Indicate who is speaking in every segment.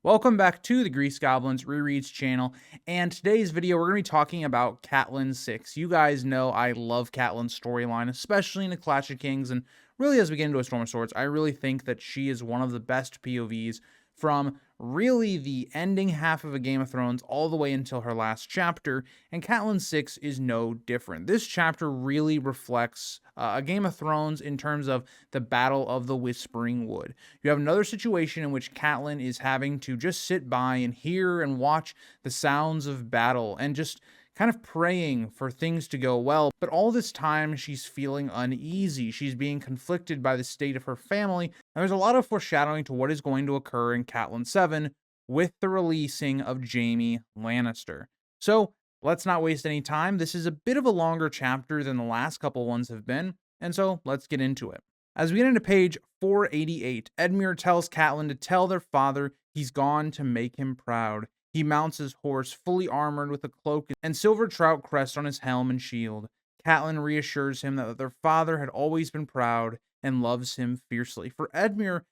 Speaker 1: Welcome back to the Grease Goblins Rereads channel, and today's video we're going to be talking about Catelyn 6. You guys know I love Catelyn's storyline, especially in the Clash of Kings, and really as we get into A Storm of Swords, I really think that she is one of the best POVs from really the ending half of A Game of Thrones all the way until her last chapter, and Catelyn 6 is no different. This chapter really reflects A Game of Thrones in terms of the Battle of the Whispering Wood. You have another situation in which Catelyn is having to just sit by and hear and watch the sounds of battle and just kind of praying for things to go well. But all this time, she's feeling uneasy. She's being conflicted by the state of her family. And there's a lot of foreshadowing to what is going to occur in Catelyn 7 with the releasing of Jaime Lannister. So let's not waste any time. This is a bit of a longer chapter than the last couple ones have been. And so let's get into it. As we get into page 488, Edmure tells Catelyn to tell their father he's gone to make him proud. He mounts his horse, fully armored with a cloak and silver trout crest on his helm and shield. Catelyn reassures him that their father had always been proud and loves him fiercely. For Edmure,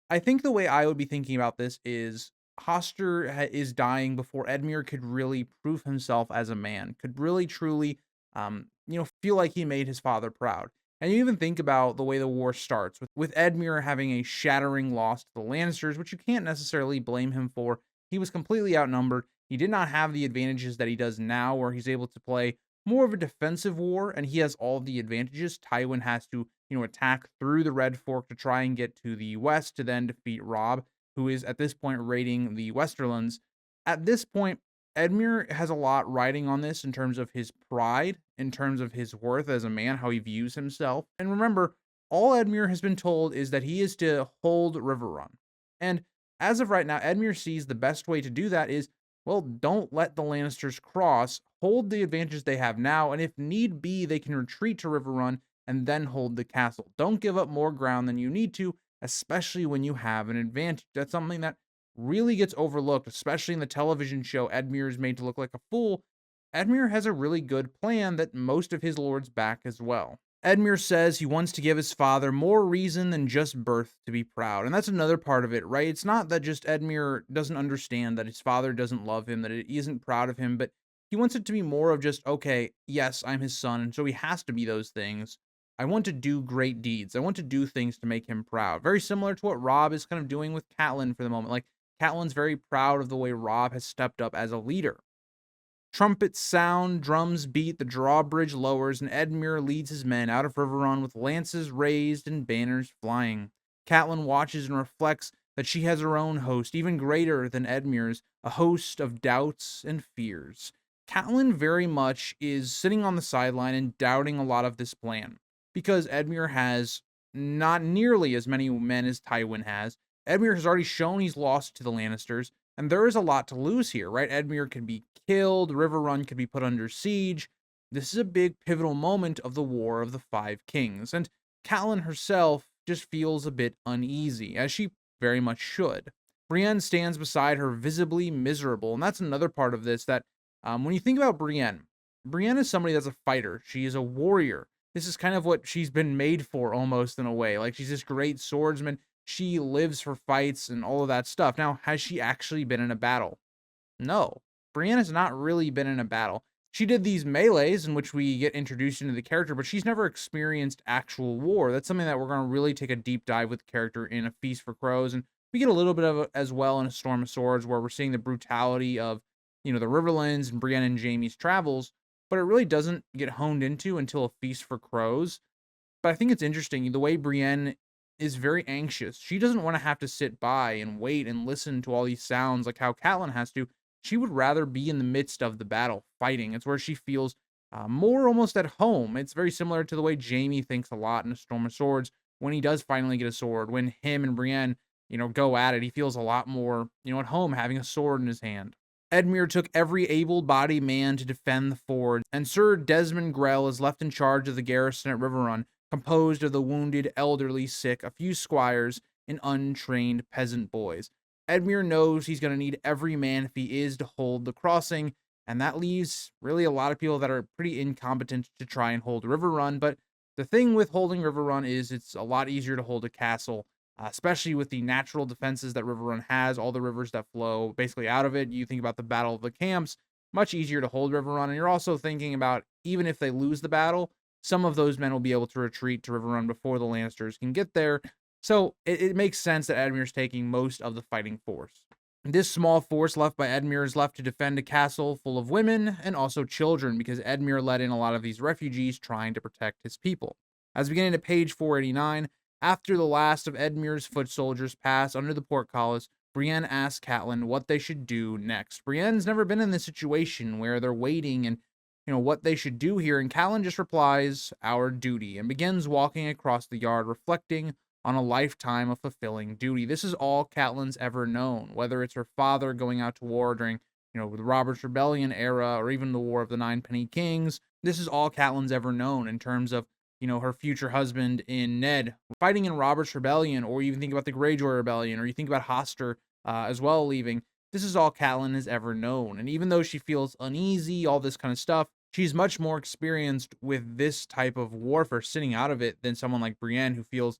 Speaker 1: I think the way I would be thinking about this is Hoster is dying before Edmure could really prove himself as a man, could really truly, feel like he made his father proud. And you even think about the way the war starts, with Edmure having a shattering loss to the Lannisters, which you can't necessarily blame him for. He was completely outnumbered. He did not have the advantages that he does now, where he's able to play more of a defensive war, and he has all the advantages. Tywin has to, attack through the Red Fork to try and get to the west to then defeat Robb, who is at this point raiding the Westerlands. At this point, Edmure has a lot riding on this in terms of his pride, in terms of his worth as a man, how he views himself. And remember, all Edmure has been told is that he is to hold Riverrun. And as of right now, Edmure sees the best way to do that is, well, don't let the Lannisters cross, hold the advantage they have now, and if need be, they can retreat to Riverrun and then hold the castle. Don't give up more ground than you need to, especially when you have an advantage. That's something that really gets overlooked, especially in the television show Edmure is made to look like a fool. Edmure has a really good plan that most of his lords back as well. Edmure says he wants to give his father more reason than just birth to be proud. And that's another part of it, right? It's not that just Edmure doesn't understand that his father doesn't love him, that he isn't proud of him, but he wants it to be more of just, okay, yes, I'm his son, and so he has to be those things. I want to do great deeds. I want to do things to make him proud. Very similar to what Robb is kind of doing with Catelyn for the moment. Like, Catelyn's very proud of the way Robb has stepped up as a leader. Trumpets sound, drums beat, the drawbridge lowers, and Edmure leads his men out of Riverrun with lances raised and banners flying. Catelyn watches and reflects that she has her own host, even greater than Edmure's, a host of doubts and fears. Catelyn very much is sitting on the sideline and doubting a lot of this plan, because Edmure has not nearly as many men as Tywin has. Edmure has already shown he's lost to the Lannisters, and there is a lot to lose here, right? Edmure could be killed, Riverrun could be put under siege. This is a big pivotal moment of the War of the Five Kings, and Catelyn herself just feels a bit uneasy, as she very much should. Brienne stands beside her, visibly miserable, and that's another part of this that, when you think about Brienne is somebody that's a fighter. She is a warrior. This is kind of what she's been made for, almost, in a way. Like, she's this great swordsman. She lives for fights and all of that stuff. Now, has she actually been in a battle? No. Brienne has not really been in a battle. She did these melees in which we get introduced into the character, but she's never experienced actual war. That's something that we're going to really take a deep dive with the character in A Feast for Crows, and we get a little bit of it as well in A Storm of Swords, where we're seeing the brutality of, the Riverlands and Brienne and Jaime's travels, but it really doesn't get honed into until A Feast for Crows. But I think it's interesting, the way Brienne is very anxious. She doesn't want to have to sit by and wait and listen to all these sounds like how Catelyn has to. She would rather be in the midst of the battle, fighting. It's where she feels more almost at home. It's very similar to the way Jaime thinks a lot in A Storm of Swords when he does finally get a sword. When him and Brienne, go at it, he feels a lot more, at home having a sword in his hand. Edmure took every able-bodied man to defend the ford, and Sir Desmond Grell is left in charge of the garrison at Riverrun, composed of the wounded, elderly, sick, a few squires, and untrained peasant boys. Edmure knows he's going to need every man if he is to hold the crossing, and that leaves really a lot of people that are pretty incompetent to try and hold Riverrun. But the thing with holding Riverrun is it's a lot easier to hold a castle especially with the natural defenses that Riverrun has, all the rivers that flow basically out of it. You think about the Battle of the Camps, much easier to hold Riverrun. And you're also thinking about, even if they lose the battle, some of those men will be able to retreat to Riverrun before the Lannisters can get there. So it makes sense that Edmure's taking most of the fighting force. This small force left by Edmure is left to defend a castle full of women and also children, because Edmure let in a lot of these refugees trying to protect his people. As we get into page 489, after the last of Edmure's foot soldiers pass under the portcullis, Brienne asks Catelyn what they should do next. Brienne's never been in this situation where they're waiting and what they should do here, and Catelyn just replies, "Our duty," and begins walking across the yard, reflecting on a lifetime of fulfilling duty. This is all Catelyn's ever known, whether it's her father going out to war during, the Robert's Rebellion era, or even the War of the Nine Penny Kings. This is all Catelyn's ever known in terms of, her future husband in Ned fighting in Robert's Rebellion, or you even think about the Greyjoy Rebellion, or you think about Hoster as well leaving. This is all Catelyn has ever known. And even though she feels uneasy, all this kind of stuff, she's much more experienced with this type of warfare, sitting out of it, than someone like Brienne, who feels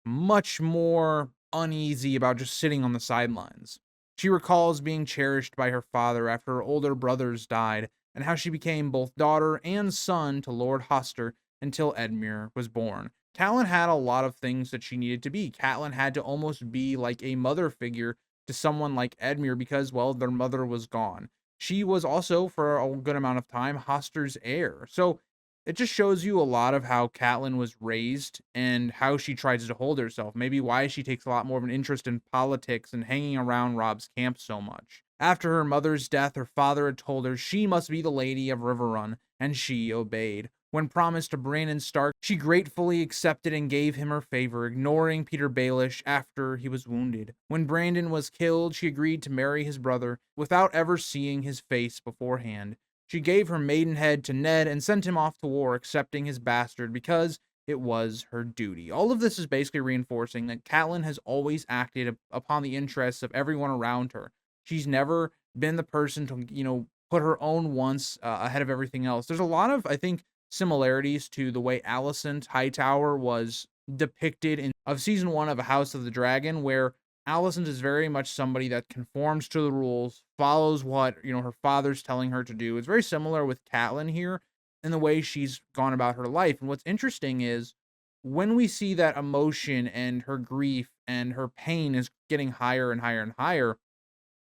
Speaker 1: much more uneasy about just sitting on the sidelines. She recalls being cherished by her father after her older brothers died, and how she became both daughter and son to Lord Hoster until Edmure was born. Catelyn had a lot of things that she needed to be. Catelyn had to almost be like a mother figure to someone like Edmure because, well, their mother was gone. She was also, for a good amount of time, Hoster's heir. So it just shows you a lot of how Catelyn was raised and how she tries to hold herself. Maybe why she takes a lot more of an interest in politics and hanging around Robb's camp so much. After her mother's death, her father had told her she must be the Lady of Riverrun, and she obeyed. When promised to Brandon Stark, she gratefully accepted and gave him her favor, ignoring Peter Baelish after he was wounded. When Brandon was killed, she agreed to marry his brother without ever seeing his face beforehand. She gave her maidenhead to Ned and sent him off to war, accepting his bastard because it was her duty. All of this is basically reinforcing that Catelyn has always acted upon the interests of everyone around her. She's never been the person to, put her own wants ahead of everything else. There's a lot of, I think, similarities to the way Alicent Hightower was depicted in of season 1 of A House of the Dragon, where Alicent is very much somebody that conforms to the rules, follows what, her father's telling her to do. It's very similar with Catelyn here in the way she's gone about her life. And what's interesting is when we see that emotion and her grief and her pain is getting higher and higher and higher,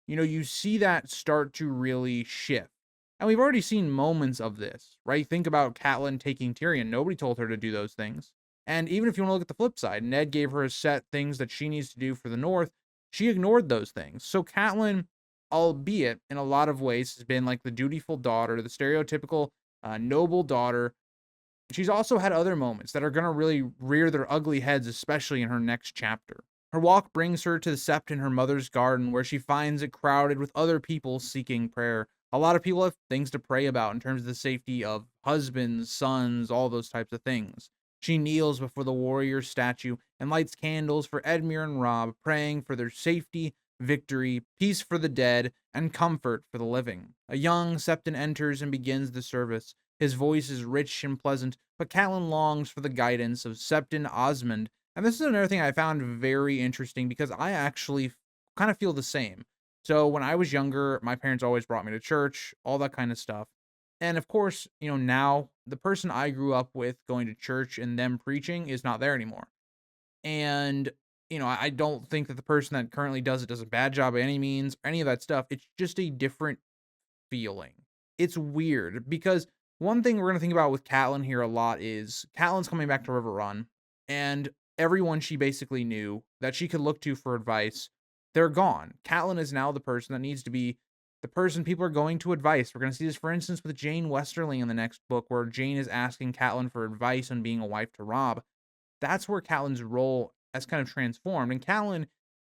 Speaker 1: you see that start to really shift. And we've already seen moments of this, right? Think about Catelyn taking Tyrion. Nobody told her to do those things. And even if you want to look at the flip side, Ned gave her a set things that she needs to do for the North. She ignored those things. So Catelyn, albeit in a lot of ways, has been like the dutiful daughter, the stereotypical noble daughter. She's also had other moments that are going to really rear their ugly heads, especially in her next chapter. Her walk brings her to the sept in her mother's garden, where she finds it crowded with other people seeking prayer. A lot of people have things to pray about in terms of the safety of husbands, sons, all those types of things. She kneels before the warrior statue and lights candles for Edmure and Robb, praying for their safety, victory, peace for the dead, and comfort for the living. A young Septon enters and begins the service. His voice is rich and pleasant, but Catelyn longs for the guidance of Septon Osmond. And this is another thing I found very interesting, because I actually kind of feel the same. So when I was younger, my parents always brought me to church, all that kind of stuff. And of course, now the person I grew up with going to church and them preaching is not there anymore. And, I don't think that the person that currently does it does a bad job by any means, or any of that stuff. It's just a different feeling. It's weird because one thing we're going to think about with Catelyn here a lot is Catelyn's coming back to Riverrun, and everyone she basically knew that she could look to for advice, they're gone. Catelyn is now the person that needs to be the person people are going to advice. We're going to see this, for instance, with Jane Westerling in the next book, where Jane is asking Catelyn for advice on being a wife to Robb. That's where Catelyn's role has kind of transformed. And Catelyn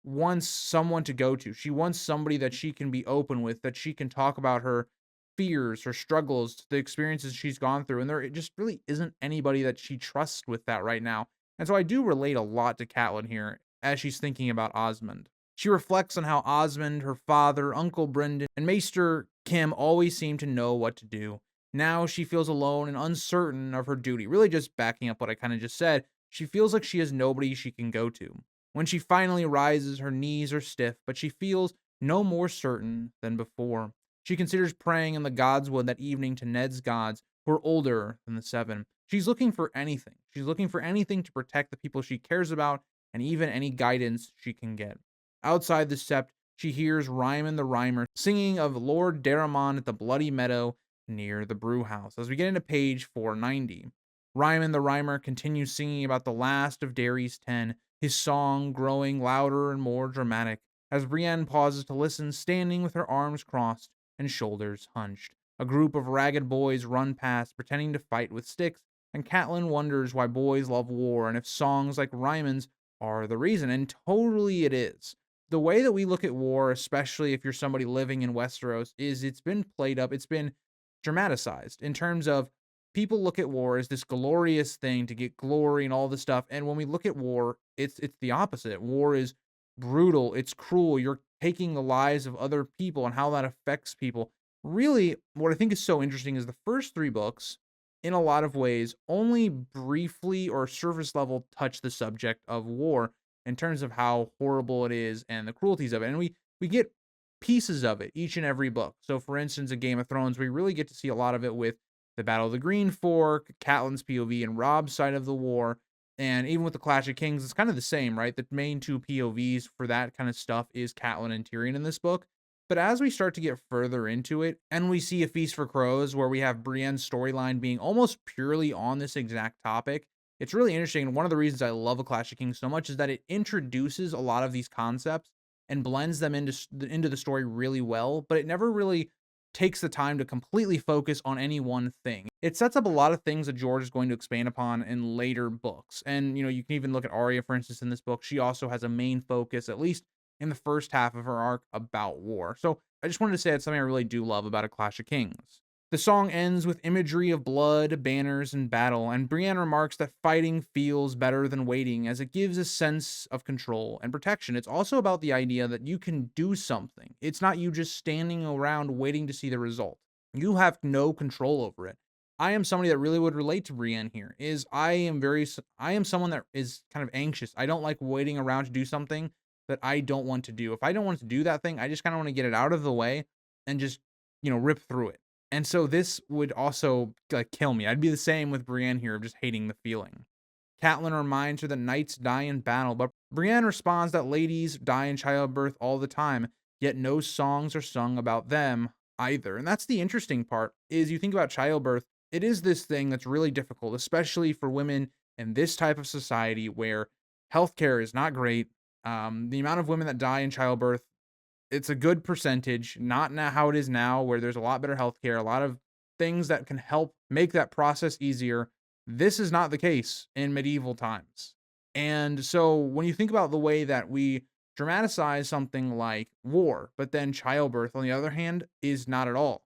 Speaker 1: wants someone to go to. She wants somebody that she can be open with, that she can talk about her fears, her struggles, the experiences she's gone through. And there just really isn't anybody that she trusts with that right now. And so I do relate a lot to Catelyn here as she's thinking about Osmond. She reflects on how Osmond, her father, Uncle Brendan, and Maester Kim always seemed to know what to do. Now she feels alone and uncertain of her duty. Really just backing up what I kind of just said, she feels like she has nobody she can go to. When she finally rises, her knees are stiff, but she feels no more certain than before. She considers praying in the godswood that evening to Ned's gods, who are older than the seven. She's looking for anything. She's looking for anything to protect the people she cares about, and even any guidance she can get. Outside the sept, she hears Ryman the Rhymer singing of Lord Daramon at the Bloody Meadow near the brew house. As we get into page 490, Ryman the Rhymer continues singing about the last of Derry's 10, his song growing louder and more dramatic as Brienne pauses to listen, standing with her arms crossed and shoulders hunched. A group of ragged boys run past, pretending to fight with sticks, and Catelyn wonders why boys love war and if songs like Ryman's are the reason. And totally it is. The way that we look at war, especially if you're somebody living in Westeros, is it's been played up, it's been dramatized in terms of people look at war as this glorious thing to get glory and all this stuff. And when we look at war, it's the opposite. War is brutal, it's cruel. You're taking the lives of other people and how that affects people. Really, what I think is so interesting is the first 3 books, in a lot of ways, only briefly or surface level touch the subject of war in terms of how horrible it is and the cruelties of it. And we get pieces of it each and every book. So for instance, in Game of Thrones, we really get to see a lot of it with the Battle of the Green Fork, Catelyn's POV, and Rob's side of the war. And even with the Clash of Kings, it's kind of the same, right? The main 2 POVs for that kind of stuff is Catelyn and Tyrion in this book. But as we start to get further into it, and we see A Feast for Crows, where we have Brienne's storyline being almost purely on this exact topic, it's really interesting. And one of the reasons I love A Clash of Kings so much is that it introduces a lot of these concepts and blends them into the story really well, but it never really takes the time to completely focus on any one thing. It sets up a lot of things that George is going to expand upon in later books. And, you can even look at Arya, for instance, in this book. She also has a main focus, at least in the first half of her arc, about war. So I just wanted to say that's something I really do love about A Clash of Kings. The song ends with imagery of blood, banners, and battle, and Brienne remarks that fighting feels better than waiting as it gives a sense of control and protection. It's also about the idea that you can do something. It's not you just standing around waiting to see the result. You have no control over it. I am somebody that really would relate to Brienne here. I am someone that is kind of anxious. I don't like waiting around to do something that I don't want to do. If I don't want to do that thing, I just kind of want to get it out of the way and just, rip through it. And so this would also kill me. I'd be the same with Brienne here of just hating the feeling. Catelyn reminds her that knights die in battle, but Brienne responds that ladies die in childbirth all the time, yet no songs are sung about them either. And that's the interesting part, is you think about childbirth, it is this thing that's really difficult, especially for women in this type of society where healthcare is not great. The amount of women that die in childbirth, it's a good percentage, not now how it is now, where there's a lot better healthcare, a lot of things that can help make that process easier. This is not the case in medieval times. And so when you think about the way that we dramatize something like war, but then childbirth, on the other hand, is not at all.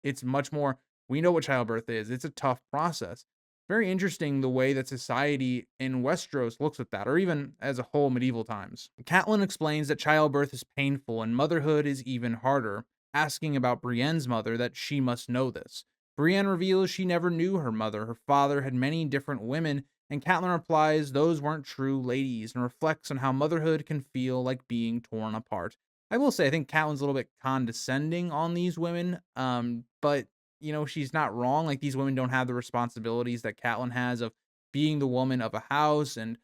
Speaker 1: It's much more, we know what childbirth is. It's a tough process. Very interesting the way that society in Westeros looks at that, or even as a whole medieval times. Catelyn explains that childbirth is painful and motherhood is even harder, asking about Brienne's mother that she must know this. Brienne reveals she never knew her mother. Her father had many different women, and Catelyn replies those weren't true ladies, and reflects on how motherhood can feel like being torn apart. I will say, I think Catelyn's a little bit condescending on these women, but she's not wrong. Like, these women don't have the responsibilities that Catelyn has of being the woman of a house and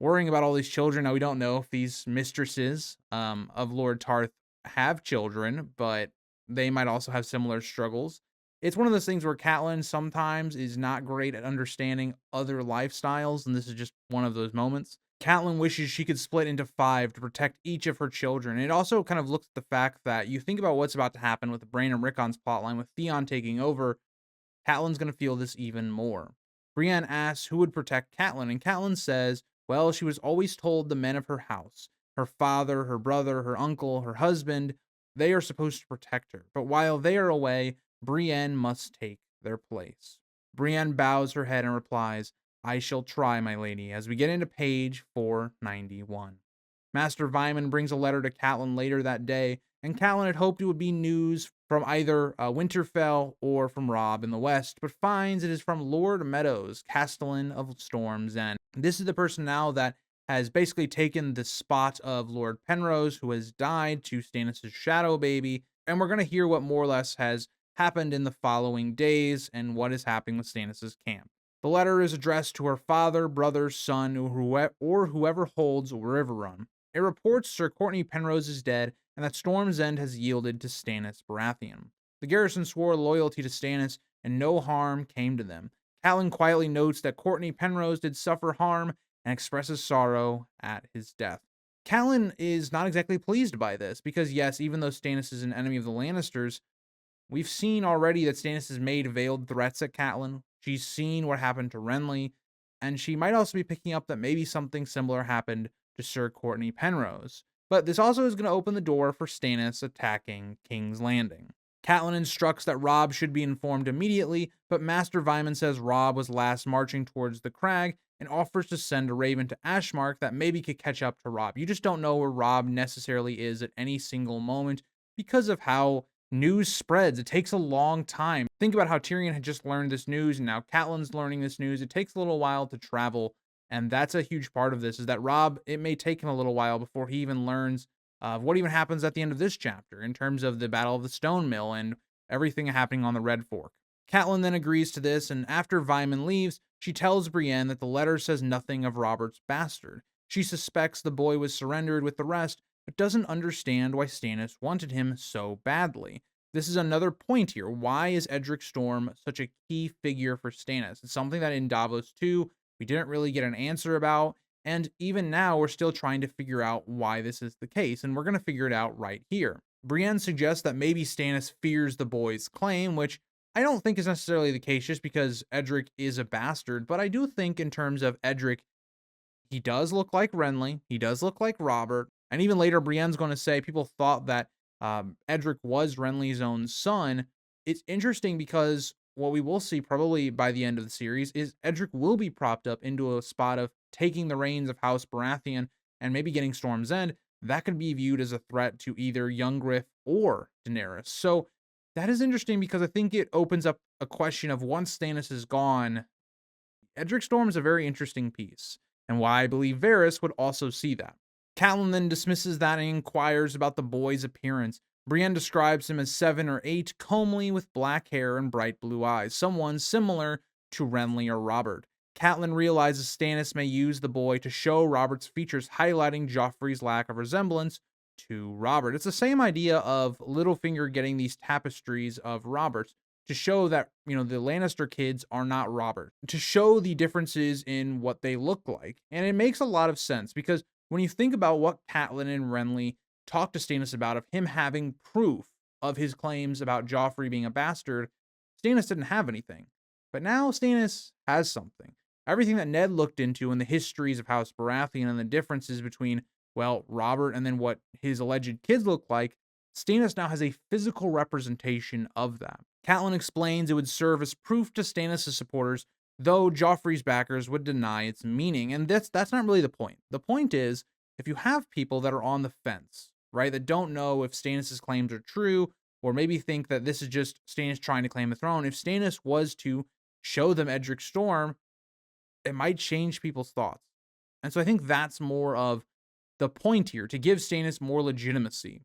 Speaker 1: worrying about all these children. Now, we don't know if these mistresses of Lord Tarth have children, but they might also have similar struggles. It's one of those things where Catelyn sometimes is not great at understanding other lifestyles, and this is just one of those moments. Catelyn wishes she could split into 5 to protect each of her children. It also kind of looks at the fact that you think about what's about to happen with Bran and Rickon's plotline with Theon taking over. Catelyn's going to feel this even more. Brienne asks who would protect Catelyn, and Catelyn says, well, she was always told the men of her house, her father, her brother, her uncle, her husband, they are supposed to protect her. But while they are away, Brienne must take their place. Brienne bows her head and replies, I shall try, my lady, as we get into page 491. Master Vyman brings a letter to Catelyn later that day, and Catelyn had hoped it would be news from either Winterfell or from Robb in the west, but finds it is from Lord Meadows, Castellan of Storm's End. This is the person now that has basically taken the spot of Lord Penrose, who has died, to Stannis' shadow baby. And we're going to hear what more or less has happened in the following days and what is happening with Stannis' camp. The letter is addressed to her father, brother, son, or whoever holds Riverrun. It reports Sir Courtney Penrose is dead and that Storm's End has yielded to Stannis Baratheon. The garrison swore loyalty to Stannis, and no harm came to them. Catelyn quietly notes that Courtney Penrose did suffer harm and expresses sorrow at his death. Catelyn is not exactly pleased by this because, yes, even though Stannis is an enemy of the Lannisters, we've seen already that Stannis has made veiled threats at Catelyn. She's seen what happened to Renly, and she might also be picking up that maybe something similar happened to Sir Courtney Penrose. But this also is going to open the door for Stannis attacking King's Landing. Catelyn instructs that Robb should be informed immediately, but Master Vyman says Robb was last marching towards the crag and offers to send a raven to Ashmark that maybe could catch up to Robb. You just don't know where Robb necessarily is at any single moment because of how news spreads. It takes a long time. Think about how Tyrion had just learned this news, and now Catelyn's learning this news. It takes a little while to travel, and that's a huge part of this, is that Robb, it may take him a little while before he even learns what even happens at the end of this chapter in terms of the Battle of the Stone Mill and everything happening on the Red Fork. Catelyn then agrees to this, and after Vyman leaves, she tells Brienne that the letter says nothing of Robert's bastard. She suspects the boy was surrendered with the rest, but doesn't understand why Stannis wanted him so badly. This is another point here. Why is Edric Storm such a key figure for Stannis? It's something that in Davos 2, we didn't really get an answer about, and even now we're still trying to figure out why this is the case, and we're going to figure it out right here. Brienne suggests that maybe Stannis fears the boy's claim, which I don't think is necessarily the case just because Edric is a bastard, but I do think in terms of Edric, he does look like Renly, he does look like Robert, and even later Brienne's going to say people thought that Edric was Renly's own son. It's interesting because what we will see probably by the end of the series is Edric will be propped up into a spot of taking the reins of House Baratheon and maybe getting Storm's End. That could be viewed as a threat to either young Griff or Daenerys. So that is interesting because I think it opens up a question of once Stannis is gone, Edric Storm is a very interesting piece, and why I believe Varys would also see that. Catelyn then dismisses that and inquires about the boy's appearance. Brienne describes him as 7 or 8, comely with black hair and bright blue eyes, someone similar to Renly or Robert. Catelyn realizes Stannis may use the boy to show Robert's features, highlighting Joffrey's lack of resemblance to Robert. It's the same idea of Littlefinger getting these tapestries of Robert's to show that, the Lannister kids are not Robert, to show the differences in what they look like. And it makes a lot of sense because when you think about what Catelyn and Renly talked to Stannis about, of him having proof of his claims about Joffrey being a bastard, Stannis didn't have anything. But now Stannis has something. Everything that Ned looked into in the histories of House Baratheon and the differences between, Robert and then what his alleged kids look like, Stannis now has a physical representation of that. Catelyn explains it would serve as proof to Stannis' supporters, though Joffrey's backers would deny its meaning. And that's not really the point. The point is, if you have people that are on the fence, right, that don't know if Stannis' claims are true, or maybe think that this is just Stannis trying to claim the throne, if Stannis was to show them Edric Storm, it might change people's thoughts. And so I think that's more of the point here, to give Stannis more legitimacy.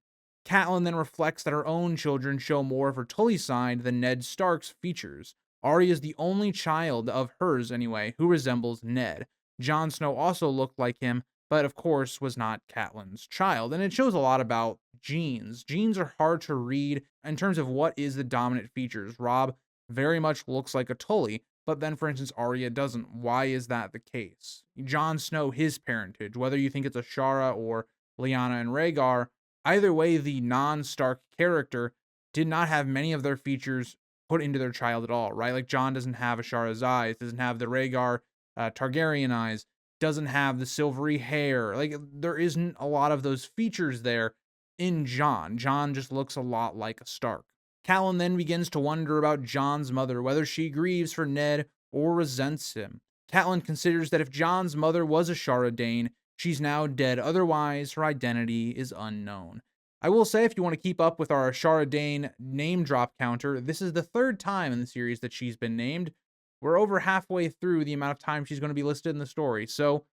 Speaker 1: Catelyn then reflects that her own children show more of her Tully side than Ned Stark's features. Arya is the only child of hers, anyway, who resembles Ned. Jon Snow also looked like him, but of course was not Catelyn's child. And it shows a lot about genes. Genes are hard to read in terms of what is the dominant features. Robb very much looks like a Tully, but then, for instance, Arya doesn't. Why is that the case? Jon Snow, his parentage, whether you think it's Ashara or Lyanna and Rhaegar, either way, the non-Stark character did not have many of their features put into their child at all, right? Like Jon doesn't have Ashara's eyes, doesn't have the Rhaegar Targaryen eyes, doesn't have the silvery hair. Like, there isn't a lot of those features there in Jon. Jon just looks a lot like a Stark. Catelyn then begins to wonder about Jon's mother, whether she grieves for Ned or resents him. Catelyn considers that if Jon's mother was Ashara Dane, she's now dead, otherwise her identity is unknown. I will say, if you want to keep up with our Ashara Dane name drop counter, this is the 3rd time in the series that she's been named. We're over halfway through the amount of time she's going to be listed in the story, so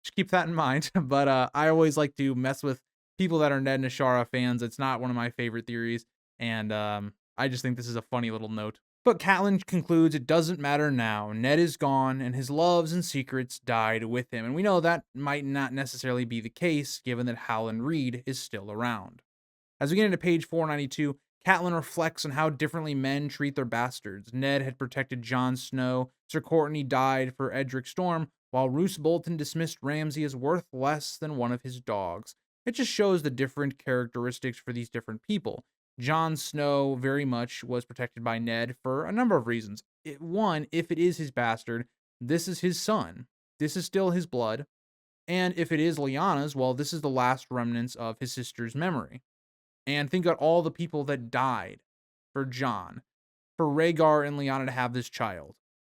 Speaker 1: Just keep that in mind. But I always like to mess with people that are Ned and Ashara fans. It's not one of my favorite theories, and I just think this is a funny little note. But Catelyn concludes it doesn't matter now. Ned is gone, and his loves and secrets died with him. And we know that might not necessarily be the case, given that Howland Reed is still around. As we get into page 492, Catelyn reflects on how differently men treat their bastards. Ned had protected Jon Snow, Sir Courtney died for Edric Storm, while Roose Bolton dismissed Ramsay as worth less than one of his dogs. It just shows the different characteristics for these different people. Jon Snow very much was protected by Ned for a number of reasons. One, if it is his bastard, this is his son. This is still his blood. And if it is Lyanna's, well, this is the last remnants of his sister's memory. And think about all the people that died for Jon, for Rhaegar and Lyanna to have this child.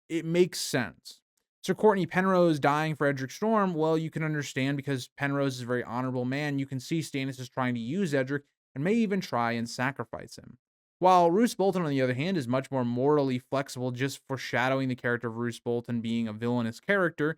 Speaker 1: It makes sense. Sir Courtney Penrose dying for Edric Storm, well, you can understand because Penrose is a very honorable man. You can see Stannis is trying to use Edric and may even try and sacrifice him. While Roose Bolton, on the other hand, is much more morally flexible, just foreshadowing the character of Roose Bolton being a villainous character,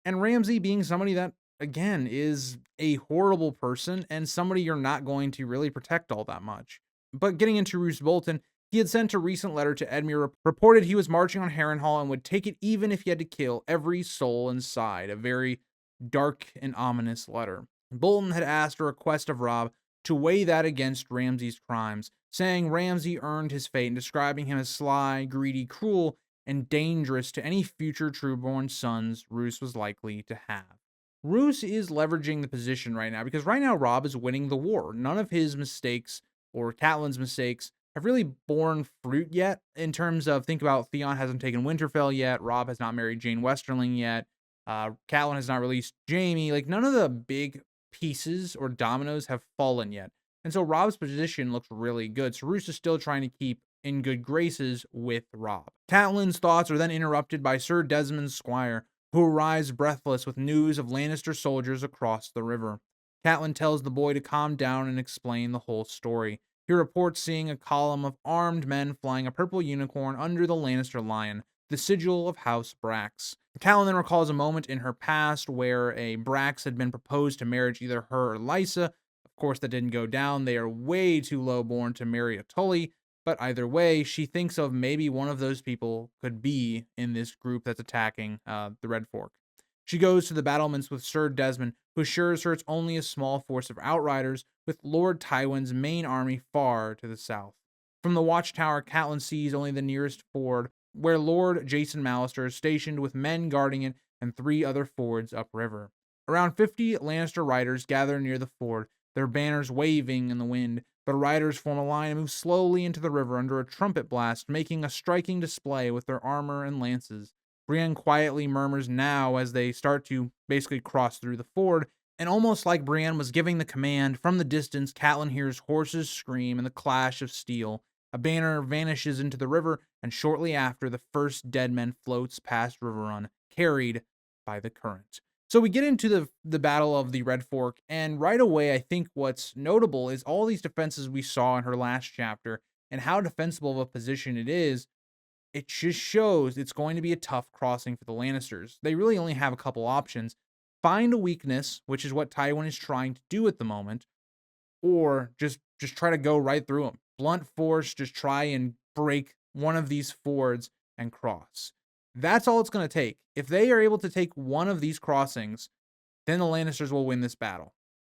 Speaker 1: and Ramsay being somebody that, again, is a horrible person and somebody you're not going to really protect all that much. But getting into Roose Bolton, he had sent a recent letter to Edmure, reported he was marching on Harrenhal and would take it even if he had to kill every soul inside. A very dark and ominous letter. Bolton had asked a request of Robb to weigh that against Ramsay's crimes, saying Ramsay earned his fate and describing him as sly, greedy, cruel, and dangerous to any future trueborn sons Roose was likely to have. Roose is leveraging the position right now because right now Robb is winning the war. None of his mistakes or Catelyn's mistakes have really borne fruit yet in terms of, think about Theon hasn't taken Winterfell yet, Robb has not married Jane Westerling yet, Catelyn has not released Jaime. Like, none of the big pieces or dominoes have fallen yet. And so Robb's position looks really good. So Roose is still trying to keep in good graces with Robb. Catelyn's thoughts are then interrupted by Sir Desmond Squire, who arrives breathless with news of Lannister soldiers across the river. Catelyn tells the boy to calm down and explain the whole story. He reports seeing a column of armed men flying a purple unicorn under the Lannister lion, the sigil of House Brax. Catelyn then recalls a moment in her past where a Brax had been proposed to marriage either her or Lysa. Of course, that didn't go down. They are way too low-born to marry a Tully. But either way, she thinks of maybe one of those people could be in this group that's attacking the Red Fork. She goes to the battlements with Sir Desmond, who assures her it's only a small force of outriders, with Lord Tywin's main army far to the south. From the watchtower, Catelyn sees only the nearest ford, where Lord Jason Mallister is stationed with men guarding it and 3 other fords upriver. Around 50 Lannister riders gather near the ford, their banners waving in the wind. The riders form a line and move slowly into the river under a trumpet blast, making a striking display with their armor and lances. Brienne quietly murmurs now as they start to basically cross through the ford, and almost like Brienne was giving the command, from the distance Catelyn hears horses scream and the clash of steel. A banner vanishes into the river, and shortly after, the first dead man floats past Riverrun, carried by the current. So we get into the Battle of the Red Fork, and right away I think what's notable is all these defenses we saw in her last chapter, and how defensible of a position it is. It just shows it's going to be a tough crossing for the Lannisters. They really only have a couple options. Find a weakness, which is what Tywin is trying to do at the moment, or just try to go right through them. Blunt force, just try and break one of these fords and cross. That's all it's going to take. If they are able to take one of these crossings, then the Lannisters will win this battle.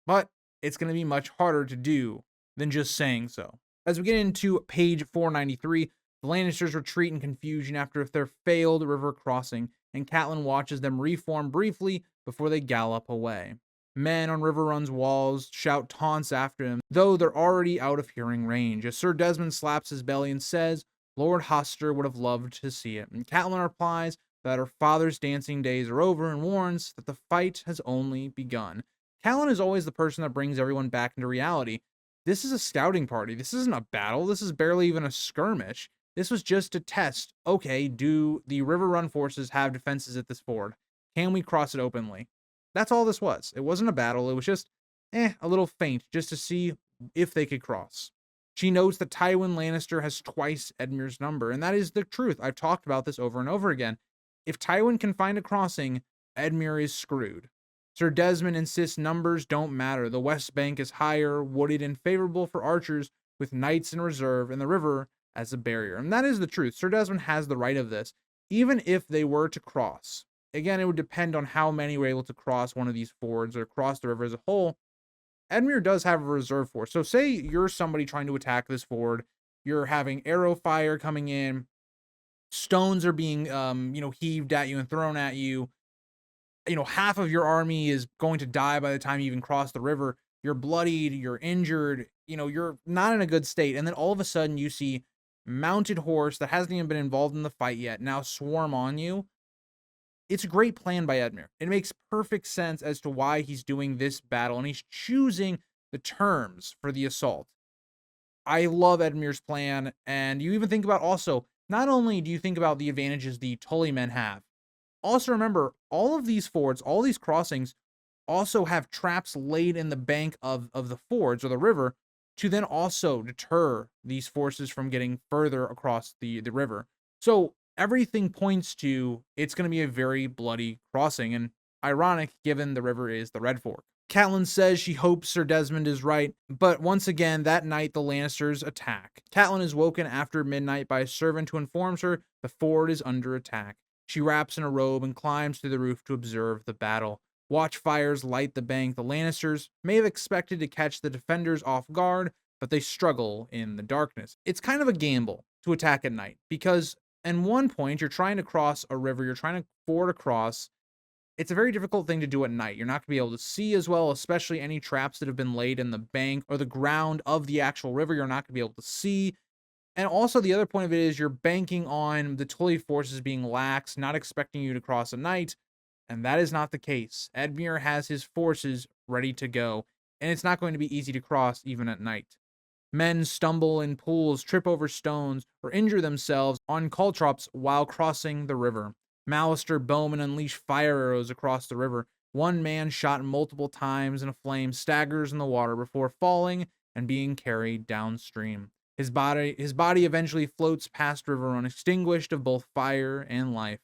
Speaker 1: But it's going to be much harder to do than just saying so. As we get into page 493, the Lannisters retreat in confusion after their failed river crossing, and Catelyn watches them reform briefly before they gallop away. Men on Riverrun's walls shout taunts after them, though they're already out of hearing range, as Sir Desmond slaps his belly and says Lord Hoster would have loved to see it, and Catelyn replies that her father's dancing days are over and warns that the fight has only begun. Catelyn is always the person that brings everyone back into reality. This is a scouting party. This isn't a battle. This is barely even a skirmish. This was just to test, okay, do the Riverrun forces have defenses at this ford? Can we cross it openly? That's all this was. It wasn't a battle. It was just, a little feint, just to see if they could cross. She notes that Tywin Lannister has twice Edmure's number, and that is the truth. I've talked about this over and over again. If Tywin can find a crossing, Edmure is screwed. Sir Desmond insists numbers don't matter. The west bank is higher, wooded, and favorable for archers, with knights in reserve, and the river as a barrier. And that is the truth. Sir Desmond has the right of this, even if they were to cross. Again, it would depend on how many were able to cross one of these fords or cross the river as a whole. Edmure does have a reserve force. So say you're somebody trying to attack this ford, you're having arrow fire coming in, stones are being heaved at you and thrown at you. Half of your army is going to die by the time you even cross the river. You're bloodied, you're injured, you're not in a good state. And then all of a sudden you see mounted horse that hasn't even been involved in the fight yet now swarm on you. It's a great plan by Edmure. It makes perfect sense as to why he's doing this battle, and he's choosing the terms for the assault. I love Edmure's plan, and you even think about also, not only do you think about the advantages the Tully men have, also remember, all of these fords, all these crossings, also have traps laid in the bank of the fords or the river to then also deter these forces from getting further across the river. So everything points to it's going to be a very bloody crossing, and ironic given the river is the Red Fork. Catelyn says she hopes Sir Desmond is right, but once again, that night the Lannisters attack. Catelyn is woken after midnight by a servant who informs her the ford is under attack. She wraps in a robe and climbs to the roof to observe the battle. Watchfires light the bank. The Lannisters may have expected to catch the defenders off guard, but they struggle in the darkness. It's kind of a gamble to attack at night because at one point you're trying to cross a river, you're trying to ford across. It's a very difficult thing to do at night. You're not going to be able to see as well, especially any traps that have been laid in the bank or the ground of the actual river. You're not going to be able to see. And also the other point of it is you're banking on the Tully forces being lax, not expecting you to cross at night, and that is not the case. Edmure has his forces ready to go, and it's not going to be easy to cross even at night. Men stumble in pools, trip over stones, or injure themselves on caltrops while crossing the river. Malister bowmen unleash fire arrows across the river. One man shot multiple times in a flame staggers in the water before falling and being carried downstream. His body eventually floats past river unextinguished of both fire and life.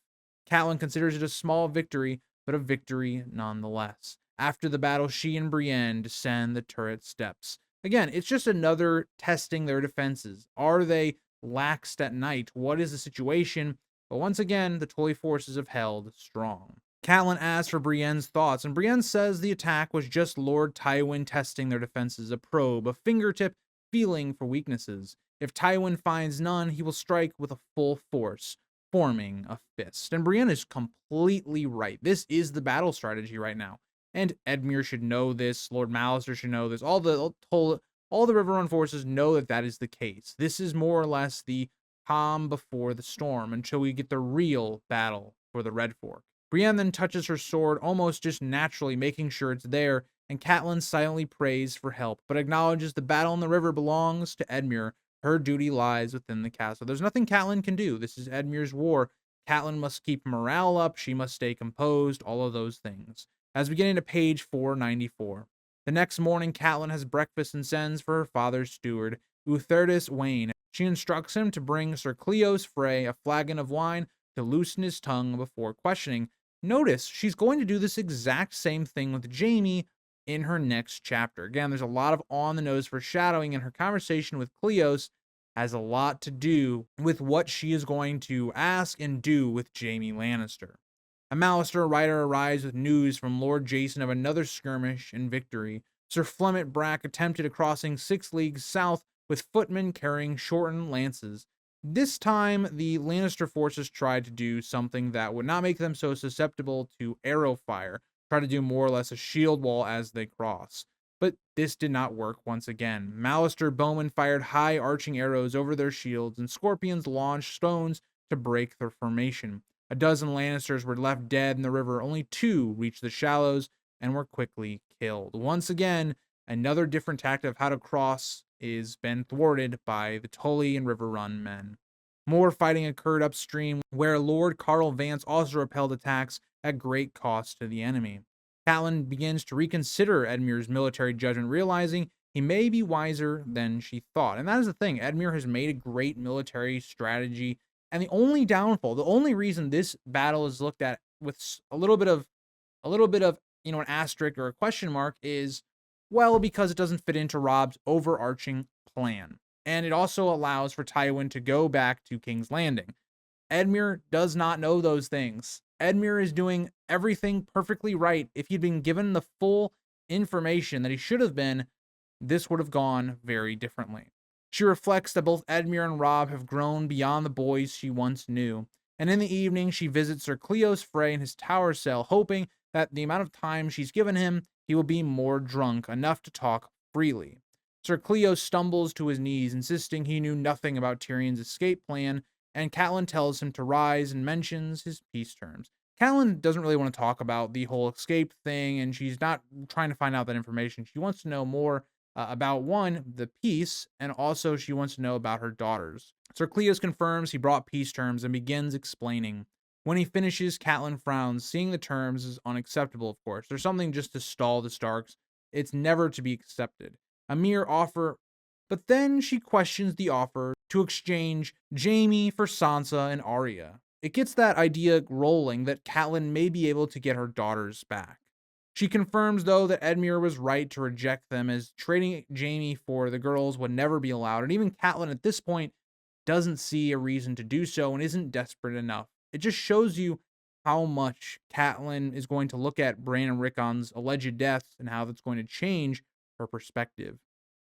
Speaker 1: Catelyn considers it a small victory, but a victory nonetheless. After the battle, she and Brienne descend the turret steps. Again, it's just another testing their defenses. Are they laxed at night? What is the situation? But once again, the Tully forces have held strong. Catelyn asks for Brienne's thoughts, and Brienne says the attack was just Lord Tywin testing their defenses, a probe, a fingertip feeling for weaknesses. If Tywin finds none, he will strike with a full force, forming a fist. And Brienne is completely right. This is the battle strategy right now. And Edmure should know this. Lord Malister should know this. All the River Run forces know that that is the case. This is more or less the calm before the storm until we get the real battle for the Red Fork. Brienne then touches her sword almost just naturally, making sure it's there, and Catelyn silently prays for help, but acknowledges the battle in the river belongs to Edmure. Her duty lies within the castle. There's nothing Catelyn can do. This is Edmure's war. Catelyn must keep morale up. She must stay composed. All of those things. As we get into page 494. The next morning, Catelyn has breakfast and sends for her father's steward, Uthertus Wayne. She instructs him to bring Sir Cleos Frey a flagon of wine to loosen his tongue before questioning. Notice, she's going to do this exact same thing with Jaime in her next chapter. Again, there's a lot of on-the-nose foreshadowing, and her conversation with Cleos has a lot to do with what she is going to ask and do with Jaime Lannister. A Malister rider arrives with news from Lord Jason of another skirmish and victory. Sir Flemett Brack attempted a crossing 6 leagues south with footmen carrying shortened lances. This time, the Lannister forces tried to do something that would not make them so susceptible to arrow fire, try to do more or less a shield wall as they cross. But this did not work once again. Malister bowmen fired high arching arrows over their shields, and scorpions launched stones to break their formation. A dozen Lannisters were left dead in the river. Only 2 reached the shallows and were quickly killed. Once again, another different tactic of how to cross is been thwarted by the Tully and River Run men. More fighting occurred upstream, where Lord Carl Vance also repelled attacks at great cost to the enemy. Catelyn begins to reconsider Edmure's military judgment, realizing he may be wiser than she thought. And that is the thing. Edmure has made a great military strategy. And the only downfall, the only reason this battle is looked at with a little bit of an asterisk or a question mark is, well, because it doesn't fit into Rob's overarching plan. And it also allows for Tywin to go back to King's Landing. Edmure does not know those things. Edmure is doing everything perfectly right. If he'd been given the full information that he should have been, this would have gone very differently. She reflects that both Edmure and Robb have grown beyond the boys she once knew. And in the evening, she visits Sir Cleos Frey in his tower cell, hoping that the amount of time she's given him, he will be more drunk, enough to talk freely. Sir Cleos stumbles to his knees, insisting he knew nothing about Tyrion's escape plan, and Catelyn tells him to rise and mentions his peace terms. Catelyn doesn't really want to talk about the whole escape thing, and she's not trying to find out that information. She wants to know more about one, the peace, and also she wants to know about her daughters. Sir Cleos confirms he brought peace terms and begins explaining. When he finishes, Catelyn frowns. Seeing the terms is unacceptable, of course. There's something just to stall the Starks. It's never to be accepted. A mere offer, but then she questions the offer to exchange Jaime for Sansa and Arya. It gets that idea rolling that Catelyn may be able to get her daughters back. She confirms, though, that Edmure was right to reject them, as trading Jaime for the girls would never be allowed, and even Catelyn at this point doesn't see a reason to do so and isn't desperate enough. It just shows you how much Catelyn is going to look at Bran and Rickon's alleged deaths and how that's going to change her perspective.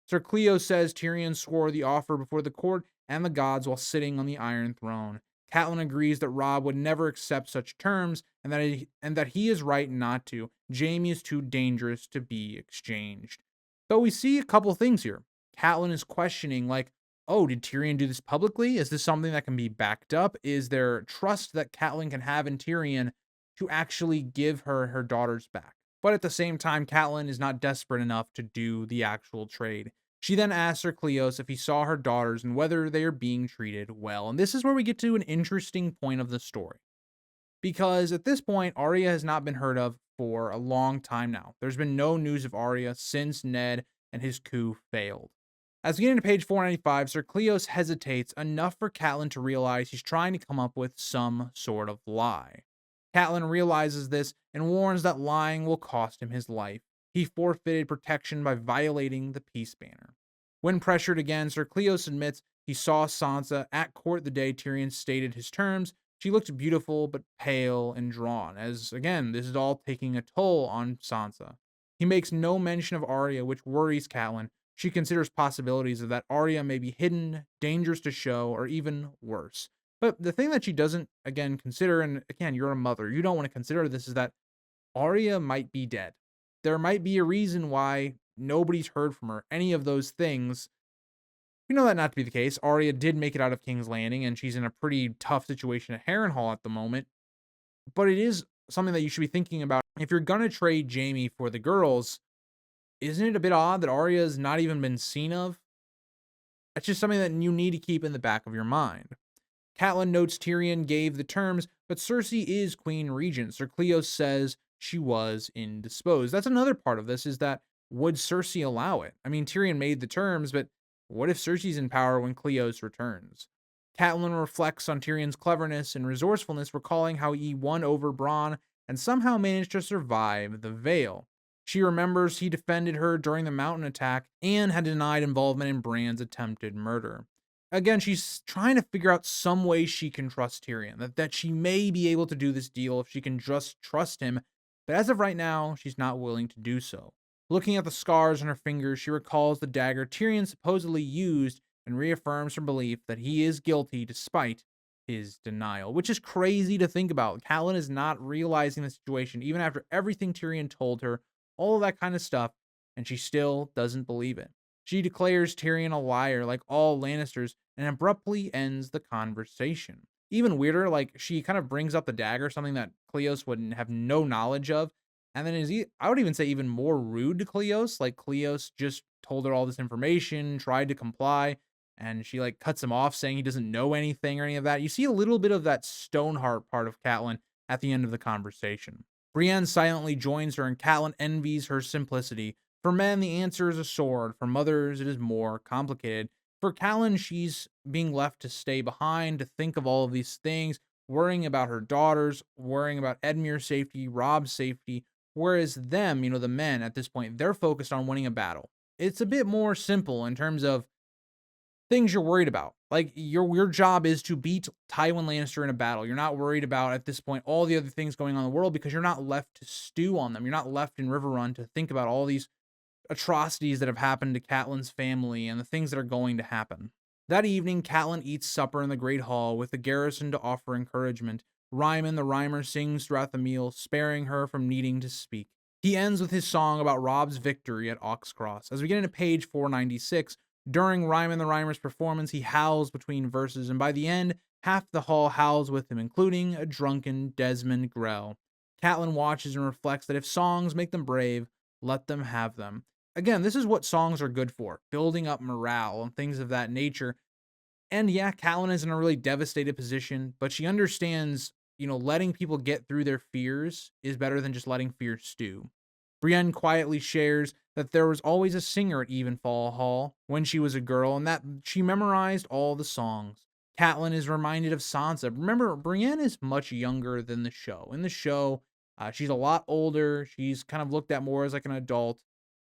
Speaker 1: Sir Cleo says Tyrion swore the offer before the court and the gods while sitting on the Iron Throne. Catelyn agrees that Robb would never accept such terms and that he is right not to. Jaime is too dangerous to be exchanged. Though we see a couple things here. Catelyn is questioning, like, oh, did Tyrion do this publicly? Is this something that can be backed up? Is there trust that Catelyn can have in Tyrion to actually give her daughters back? But at the same time, Catelyn is not desperate enough to do the actual trade. She then asks Sir Cleos if he saw her daughters and whether they are being treated well. And this is where we get to an interesting point of the story. Because at this point, Arya has not been heard of for a long time now. There's been no news of Arya since Ned and his coup failed. As we get into page 495, Sir Cleos hesitates enough for Catelyn to realize he's trying to come up with some sort of lie. Catelyn realizes this and warns that lying will cost him his life. He forfeited protection by violating the peace banner. When pressured again, Sir Cleos admits he saw Sansa at court the day Tyrion stated his terms. She looked beautiful but pale and drawn, as again, this is all taking a toll on Sansa. He makes no mention of Arya, which worries Catelyn. She considers possibilities of that Arya may be hidden, dangerous to show, or even worse. But the thing that she doesn't, again, consider, and again, you're a mother, you don't want to consider this, is that Arya might be dead. There might be a reason why nobody's heard from her. Any of those things. We know that not to be the case. Arya did make it out of King's Landing, and she's in a pretty tough situation at Harrenhal at the moment. But it is something that you should be thinking about. If you're going to trade Jaime for the girls, isn't it a bit odd that Arya's not even been seen of? That's just something that you need to keep in the back of your mind. Catelyn notes Tyrion gave the terms, but Cersei is Queen Regent. Sir Cleos says she was indisposed. That's another part of this, is that would Cersei allow it? I mean, Tyrion made the terms, but what if Cersei's in power when Cleos returns? Catelyn reflects on Tyrion's cleverness and resourcefulness, recalling how he won over Bronn and somehow managed to survive the Vale. She remembers he defended her during the mountain attack and had denied involvement in Bran's attempted murder. Again, she's trying to figure out some way she can trust Tyrion, that she may be able to do this deal if she can just trust him, but as of right now, she's not willing to do so. Looking at the scars on her fingers, she recalls the dagger Tyrion supposedly used and reaffirms her belief that he is guilty despite his denial, which is crazy to think about. Catelyn is not realizing the situation, even after everything Tyrion told her, all of that kind of stuff, and she still doesn't believe it. She declares Tyrion a liar like all Lannisters and abruptly ends the conversation. Even weirder, like she kind of brings up the dagger, something that Cleos would have no knowledge of, and then I would even say even more rude to Cleos. Like Cleos just told her all this information, tried to comply, and she like cuts him off saying he doesn't know anything or any of that. You see a little bit of that Stoneheart part of Catelyn at the end of the conversation. Brienne silently joins her, and Catelyn envies her simplicity. For men, the answer is a sword. For mothers, it is more complicated. For Catelyn, she's being left to stay behind, to think of all of these things, worrying about her daughters, worrying about Edmure's safety, Robb's safety, Whereas them, the men at this point, they're focused on winning a battle. It's a bit more simple in terms of things you're worried about. Like your job is to beat Tywin Lannister in a battle. You're not worried about at this point all the other things going on in the world because you're not left to stew on them. You're not left in Riverrun to think about all these atrocities that have happened to Catelyn's family and the things that are going to happen. That evening, Catelyn eats supper in the Great Hall with the garrison to offer encouragement. Ryman the Rhymer sings throughout the meal, sparing her from needing to speak. He ends with his song about Robb's victory at Oxcross. As we get into page 496, during Ryman the Rhymer's performance, he howls between verses, and by the end, half the hall howls with him, including a drunken Desmond Grell. Catelyn watches and reflects that if songs make them brave, let them have them. Again, this is what songs are good for, building up morale and things of that nature. And yeah, Catelyn is in a really devastated position, but she understands, letting people get through their fears is better than just letting fear stew. Brienne quietly shares that there was always a singer at Evenfall Hall when she was a girl, and that she memorized all the songs. Catelyn is reminded of Sansa. Remember, Brienne is much younger than the show. In the show, she's a lot older. She's kind of looked at more as like an adult.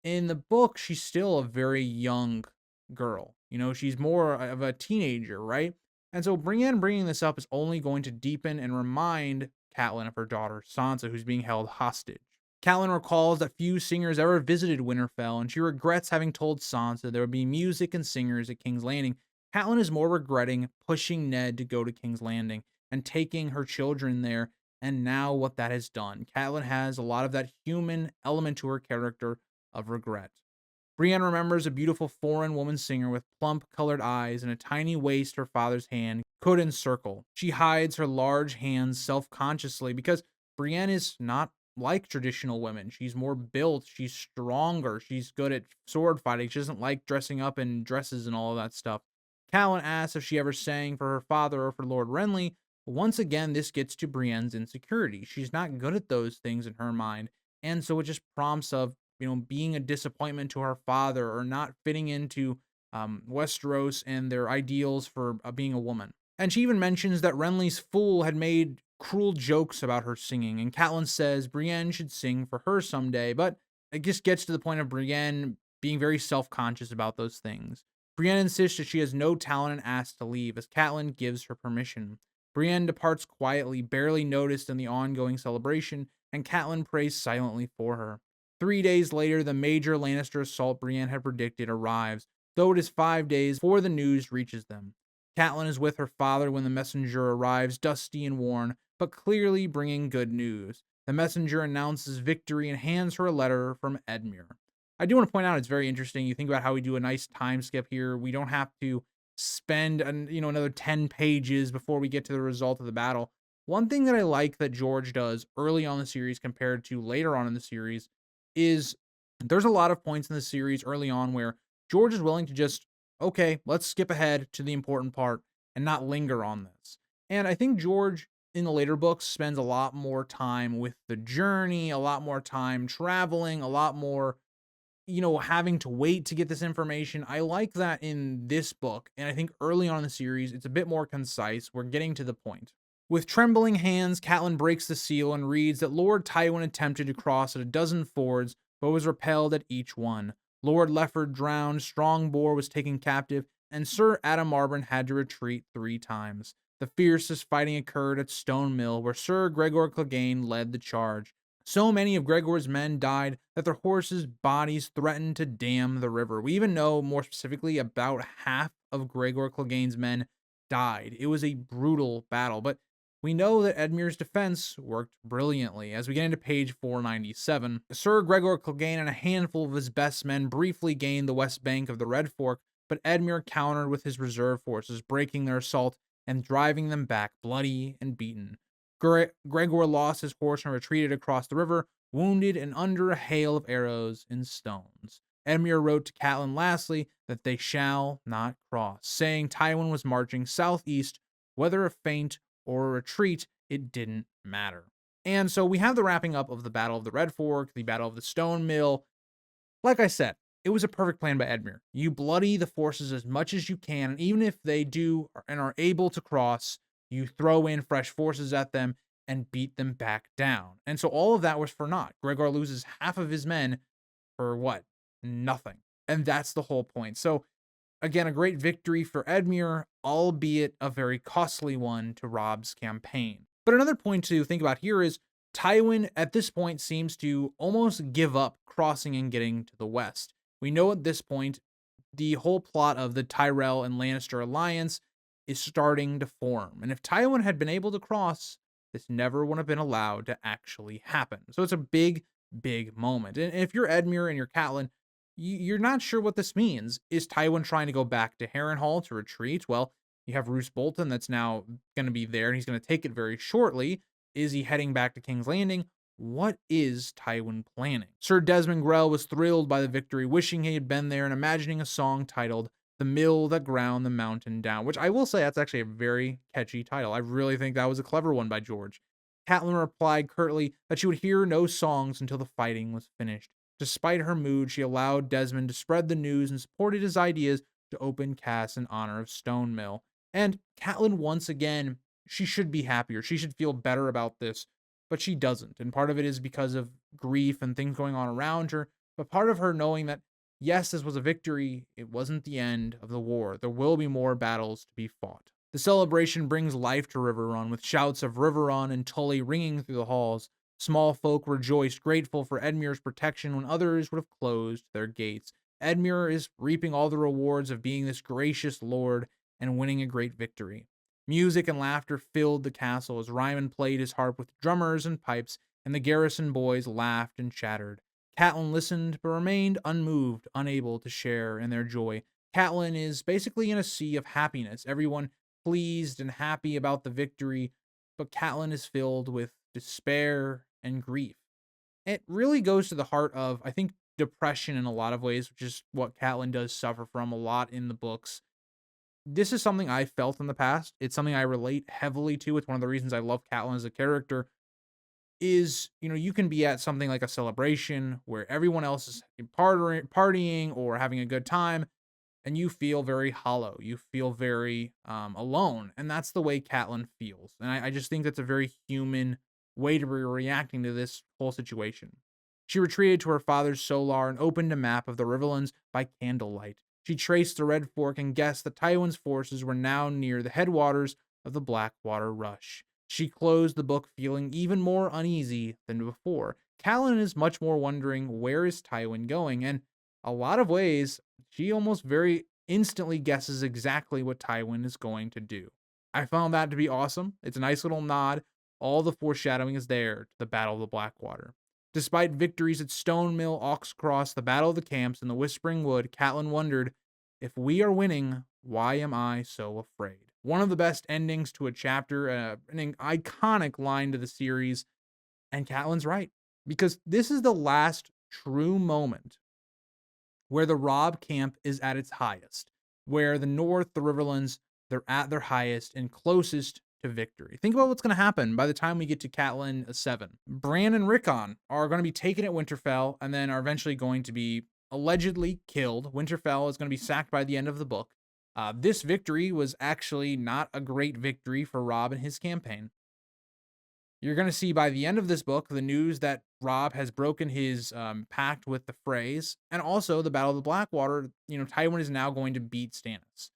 Speaker 1: In the book, she's still a very young girl. She's more of a teenager, right? And so Brienne bringing this up is only going to deepen and remind Catelyn of her daughter, Sansa, who's being held hostage. Catelyn recalls that few singers ever visited Winterfell, and she regrets having told Sansa there would be music and singers at King's Landing. Catelyn is more regretting pushing Ned to go to King's Landing and taking her children there, and now what that has done. Catelyn has a lot of that human element to her character of regret. Brienne remembers a beautiful foreign woman singer with plump-colored eyes and a tiny waist her father's hand could encircle. She hides her large hands self-consciously because Brienne is not like traditional women. She's more built, she's stronger, she's good at sword fighting. She doesn't like dressing up in dresses and all of that stuff. Catelyn asks if she ever sang for her father or for Lord Renly. Once again, this gets to Brienne's insecurity. She's not good at those things in her mind, and so it just prompts of being a disappointment to her father or not fitting into Westeros and their ideals for being a woman. And she even mentions that Renly's fool had made cruel jokes about her singing, and Catelyn says Brienne should sing for her someday, but it just gets to the point of Brienne being very self-conscious about those things. Brienne insists that she has no talent and asks to leave, as Catelyn gives her permission. Brienne departs quietly, barely noticed in the ongoing celebration, and Catelyn prays silently for her. 3 days later, the major Lannister assault Brienne had predicted arrives, though it is 5 days before the news reaches them. Catelyn is with her father when the messenger arrives, dusty and worn, but clearly bringing good news. The messenger announces victory and hands her a letter from Edmure. I do want to point out it's very interesting. You think about how we do a nice time skip here. We don't have to spend another 10 pages before we get to the result of the battle. One thing that I like that George does early on in the series compared to later on in the series is there's a lot of points in the series early on where George is willing to just, okay, let's skip ahead to the important part and not linger on this. And I think George in the later books spends a lot more time with the journey, a lot more time traveling, a lot more, having to wait to get this information. I like that in this book. And I think early on in the series, it's a bit more concise. We're getting to the point. With trembling hands, Catelyn breaks the seal and reads that Lord Tywin attempted to cross at a dozen fords, but was repelled at each one. Lord Lefford drowned, Strongbor was taken captive, and Sir Adam Marburn had to retreat 3 times. The fiercest fighting occurred at Stone Mill, where Sir Gregor Clegane led the charge. So many of Gregor's men died that their horses' bodies threatened to dam the river. We even know more specifically about half of Gregor Clegane's men died. It was a brutal battle, but we know that Edmure's defense worked brilliantly. As we get into page 497, Sir Gregor Clegane and a handful of his best men briefly gained the west bank of the Red Fork, but Edmure countered with his reserve forces, breaking their assault and driving them back bloody and beaten. Gregor lost his horse and retreated across the river, wounded and under a hail of arrows and stones. Edmure wrote to Catelyn lastly that they shall not cross, saying Tywin was marching southeast, whether a feint or a retreat, it didn't matter. And so we have the wrapping up of the Battle of the Red Fork, the Battle of the Stone Mill. Like I said, it was a perfect plan by Edmure. You bloody the forces as much as you can, and even if they do and are able to cross, you throw in fresh forces at them, and beat them back down. And so all of that was for naught. Gregor loses half of his men for what? Nothing. And that's the whole point. So again, a great victory for Edmure, albeit a very costly one to Robb's campaign. But another point to think about here is Tywin at this point seems to almost give up crossing and getting to the west. We know at this point the whole plot of the Tyrell and Lannister alliance is starting to form. And if Tywin had been able to cross, this never would have been allowed to actually happen. So it's a big, big moment. And if you're Edmure and you're Catelyn, you're not sure what this means. Is Tywin trying to go back to Harrenhal to retreat? Well, you have Roose Bolton that's now going to be there, and he's going to take it very shortly. Is he heading back to King's Landing? What is Tywin planning? Sir Desmond Grell was thrilled by the victory, wishing he had been there and imagining a song titled The Mill That Ground the Mountain Down, which I will say that's actually a very catchy title. I really think that was a clever one by George. Catelyn replied curtly that she would hear no songs until the fighting was finished. Despite her mood, she allowed Desmond to spread the news and supported his ideas to open Cass in honor of Stonemill. And Catelyn, once again, she should be happier. She should feel better about this, but she doesn't. And part of it is because of grief and things going on around her, but part of her knowing that, yes, this was a victory, it wasn't the end of the war. There will be more battles to be fought. The celebration brings life to Riverrun, with shouts of Riverrun and Tully ringing through the halls. Small folk rejoiced, grateful for Edmure's protection when others would have closed their gates. Edmure is reaping all the rewards of being this gracious lord and winning a great victory. Music and laughter filled the castle as Ryman played his harp with drummers and pipes, and the garrison boys laughed and chattered. Catelyn listened but remained unmoved, unable to share in their joy. Catelyn is basically in a sea of happiness, everyone pleased and happy about the victory, but Catelyn is filled with despair and grief. It really goes to the heart of, I think, depression in a lot of ways, which is what Catelyn does suffer from a lot in the books. This is something I felt in the past. It's something I relate heavily to. It's one of the reasons I love Catelyn as a character. Is, you can be at something like a celebration where everyone else is partying or having a good time, and you feel very hollow. You feel very alone. And that's the way Catelyn feels. And I just think that's a very human way to be reacting to this whole situation. She retreated to her father's solar and opened a map of the Riverlands by candlelight. She traced the Red Fork and guessed that Tywin's forces were now near the headwaters of the Blackwater Rush. She closed the book feeling even more uneasy than before. Catelyn is much more wondering, where is Tywin going? And a lot of ways, she almost very instantly guesses exactly what Tywin is going to do. I found that to be awesome. It's a nice little nod. All the foreshadowing is there to the Battle of the Blackwater. Despite victories at Stonemill, Oxcross, the Battle of the Camps, and the Whispering Wood, Catelyn wondered, if we are winning, why am I so afraid? One of the best endings to a chapter, an iconic line to the series, and Catelyn's right. Because this is the last true moment where the Robb camp is at its highest, where the North, the Riverlands, they're at their highest and closest to victory. Think about what's going to happen by the time we get to Catelyn 7. Bran and Rickon are going to be taken at Winterfell and then are eventually going to be allegedly killed. Winterfell is going to be sacked by the end of the book. This victory was actually not a great victory for Robb and his campaign. You're going to see by the end of this book the news that Robb has broken his pact with the Freys, and also the Battle of the Blackwater. Tywin is now going to beat Stannis.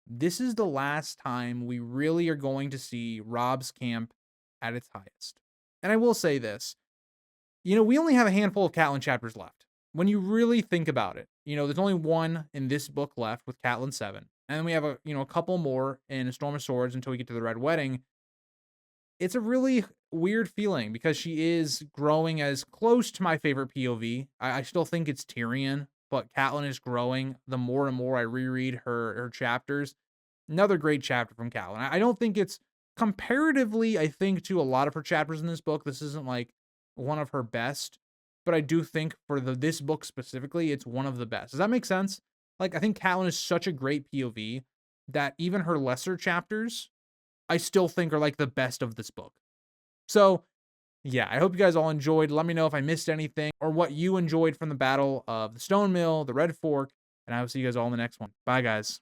Speaker 1: This is the last time we really are going to see Robb's camp at its highest. And I will say this, we only have a handful of Catelyn chapters left. When you really think about it, there's only one in this book left with Catelyn 7. And then we have a couple more in A Storm of Swords until we get to the Red Wedding. It's a really weird feeling because she is growing as close to my favorite POV. I still think it's Tyrion, but Catelyn is growing the more and more I reread her chapters. Another great chapter from Catelyn. I don't think it's comparatively, I think, to a lot of her chapters in this book, this isn't like one of her best, but I do think for this book specifically, it's one of the best. Does that make sense? Like, I think Catelyn is such a great POV that even her lesser chapters, I still think are like the best of this book. So, yeah, I hope you guys all enjoyed. Let me know if I missed anything or what you enjoyed from the Battle of the Stone Mill, the Red Fork, and I will see you guys all in the next one. Bye, guys.